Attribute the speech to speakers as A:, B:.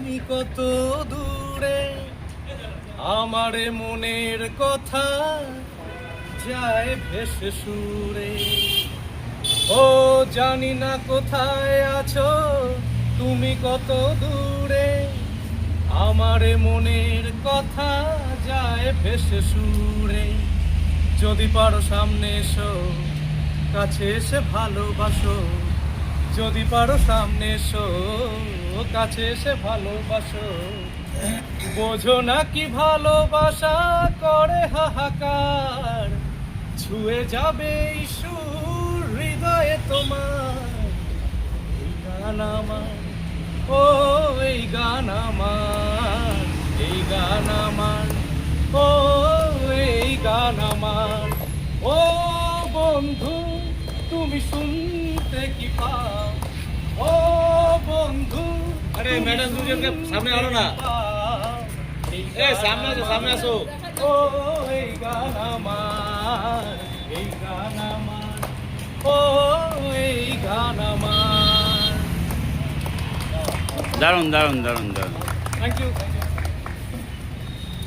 A: তুমি কত দূরে, আমার মনের কথা যায় ভেসে সুরে। ও জানি না কোথায় আছো, তুমি কত দূরে, আমার মনের কথা যায় ভেসে সুরে। যদি পারো সামনে এসো, কাছে এসে ভালোবাসো। যদি পারো সামনে এসো, কাছে এসে ভালোবাসো। বোঝো না কি ভালোবাসা করে হাহাকার, ছুঁয়ে যাবে এই সুর হৃদয়ে তোমার। এই গান আমার, ও এই গান আমার, এই গান আমার, ও এই গান আমার। ও বন্ধু তুমি শুনতে কি পাও, ও বন্ধু।
B: আরে ম্যাডাম দুজনকে সামনে আনো না। সামনে আসো, সামনে আসো।
A: ও এই গান আমার, এই গান আমার, ও এই গান আমার।
B: দারুণ দারুণ দারুণ দারুণ।
A: Thank you.